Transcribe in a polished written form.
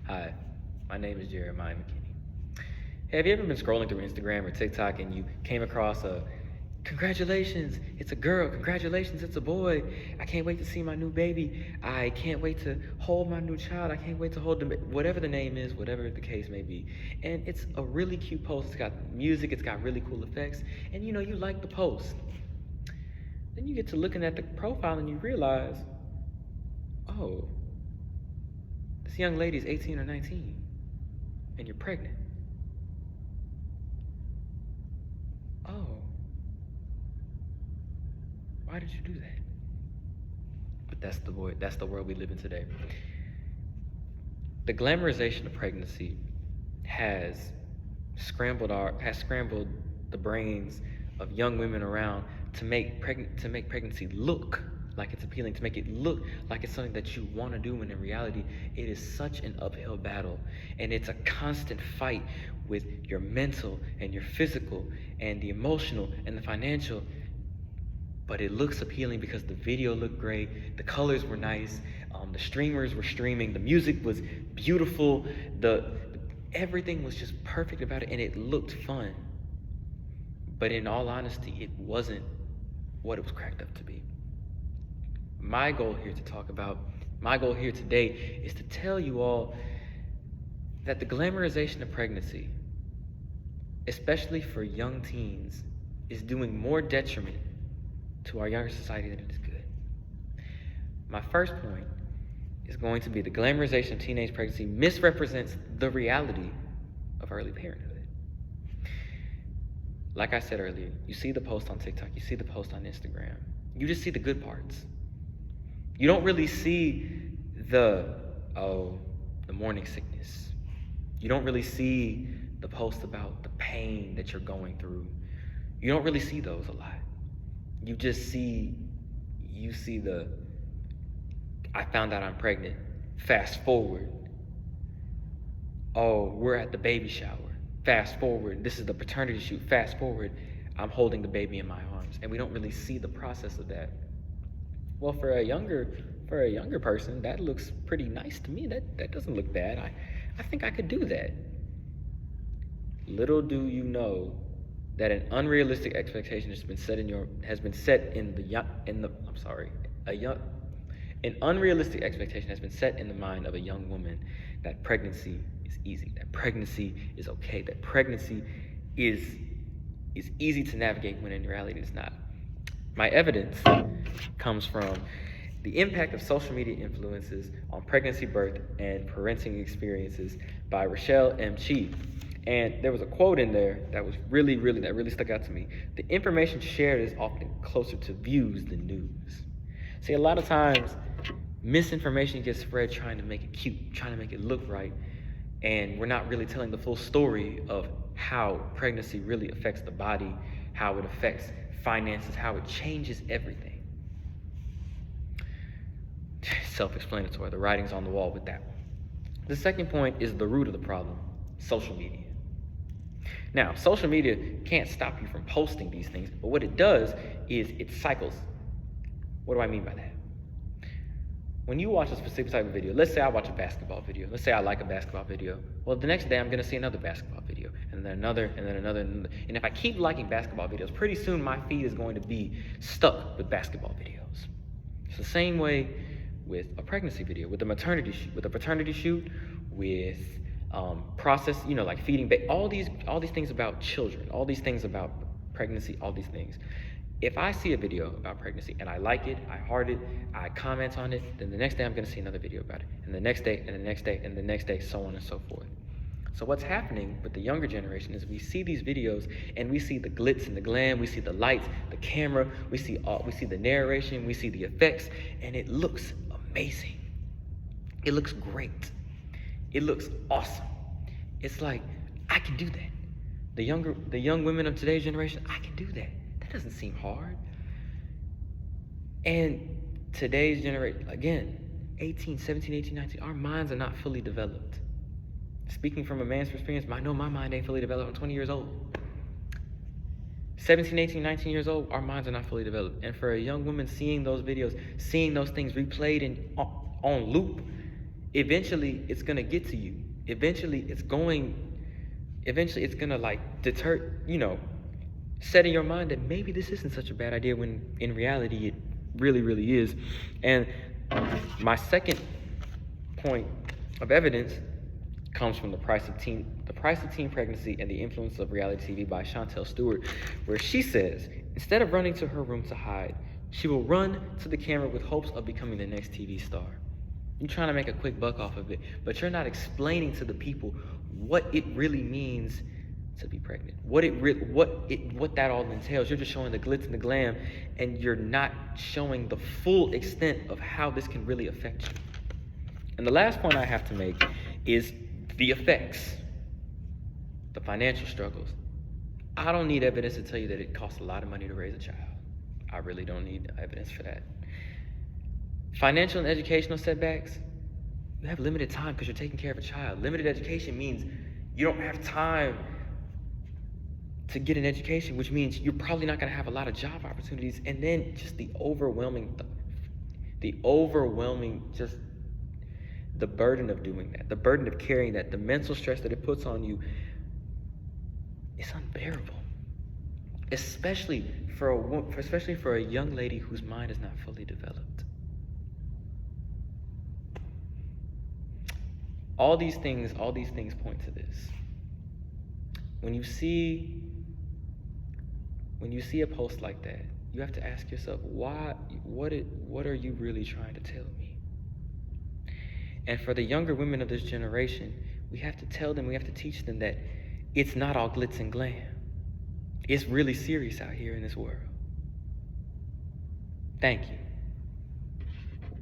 Hi, my name is Jeremiah McKinney. Have you ever been scrolling through Instagram or TikTok and you came across a congratulations, it's a girl, congratulations, it's a boy, I can't wait to see my new baby, I can't wait to hold my new child, I can't wait to hold them, whatever the name is, whatever the case may be. And it's a really cute post, it's got music, it's got really cool effects, and you like the post. Then you get to looking at the profile and you realize, oh, this young lady's 18 or 19, and you're pregnant. Oh, why did you do that? But that's the world we live in today. The glamorization of pregnancy has scrambled the brains of young women around to make pregnancy look like it's appealing, to make it look like it's something that you want to do, when in reality, it is such an uphill battle. And it's a constant fight with your mental and your physical and the emotional and the financial. But it looks appealing because the video looked great, the colors were nice, the streamers were streaming, the music was beautiful, everything was just perfect about it, and it looked fun. But in all honesty, it wasn't what it was cracked up to be. My goal here today is to tell you all that the glamorization of pregnancy, especially for young teens, is doing more detriment to our younger society than it is good. My first point is going to be the glamorization of teenage pregnancy misrepresents the reality of early parenthood. Like I said earlier, you see the post on TikTok, you see the post on Instagram, you just see the good parts. You don't really see the morning sickness. You don't really see the post about the pain that you're going through. You don't really see those a lot. You see the, I found out I'm pregnant, fast forward. Oh, we're at the baby shower, fast forward. This is the paternity shoot, fast forward. I'm holding the baby in my arms. And we don't really see the process of that. Well, for a younger person, that looks pretty nice to me. That doesn't look bad. I think I could do that. Little do you know that an unrealistic expectation an unrealistic expectation has been set in the mind of a young woman that pregnancy is easy, that pregnancy is okay, that pregnancy is easy to navigate, when in reality it's not. My evidence comes from the impact of social media influences on pregnancy, birth, and parenting experiences by Rochelle M. Chi. And there was a quote in there that was really stuck out to me. The information shared is often closer to views than news. See, a lot of times, misinformation gets spread trying to make it cute, trying to make it look right, and we're not really telling the full story of how pregnancy really affects the body, how it affects finances, how it changes everything. Self-explanatory, the writing's on the wall with that one. The second point is the root of the problem, social media. Now, social media can't stop you from posting these things, but what it does is it cycles. What do I mean by that? When you watch a specific type of video, let's say I watch a basketball video, let's say I like a basketball video, well, the next day I'm gonna see another basketball video, and then another, and then another, and if I keep liking basketball videos, pretty soon my feed is going to be stuck with basketball videos. It's the same way with a pregnancy video, with a maternity shoot, with a paternity shoot, with process, like feeding, all these things about children, all these things about pregnancy, all these things. If I see a video about pregnancy and I like it, I heart it, I comment on it, then the next day I'm gonna see another video about it, and the next day, and the next day, and the next day, so on and so forth. So what's happening with the younger generation is we see these videos and we see the glitz and the glam, we see the lights, the camera, we see the narration, we see the effects, and it looks amazing. It looks great. It looks awesome. It's like, I can do that. The young women of today's generation, I can do that. That doesn't seem hard. And today's generation, again, 17, 18, 19, our minds are not fully developed. Speaking from a man's experience, I know my mind ain't fully developed. I'm 20 years old. 17, 18, 19 years old, our minds are not fully developed. And for a young woman seeing those videos, seeing those things replayed on loop, eventually it's gonna get to you. Eventually it's gonna like deter, set in your mind that maybe this isn't such a bad idea when in reality it really, really is. And my second point of evidence comes from The Price of Teen Pregnancy and the Influence of Reality TV by Chantel Stewart, where she says, instead of running to her room to hide, she will run to the camera with hopes of becoming the next TV star. You're trying to make a quick buck off of it, but you're not explaining to the people what it really means to be pregnant, what that all entails. You're just showing the glitz and the glam, and you're not showing the full extent of how this can really affect you. And the last point I have to make is the effects, the financial struggles. I don't need evidence to tell you that it costs a lot of money to raise a child. I really don't need evidence for that. Financial and educational setbacks, you have limited time because you're taking care of a child. Limited education means you don't have time to get an education, which means you're probably not going to have a lot of job opportunities. And then just the overwhelming, just the burden of doing that, the burden of carrying that, the mental stress that it puts on you is unbearable. Especially for a young lady whose mind is not fully developed. All these things point to this. When you see a post like that, you have to ask yourself, what are you really trying to tell me? And for the younger women of this generation, we have to tell them, we have to teach them that it's not all glitz and glam. It's really serious out here in this world. Thank you.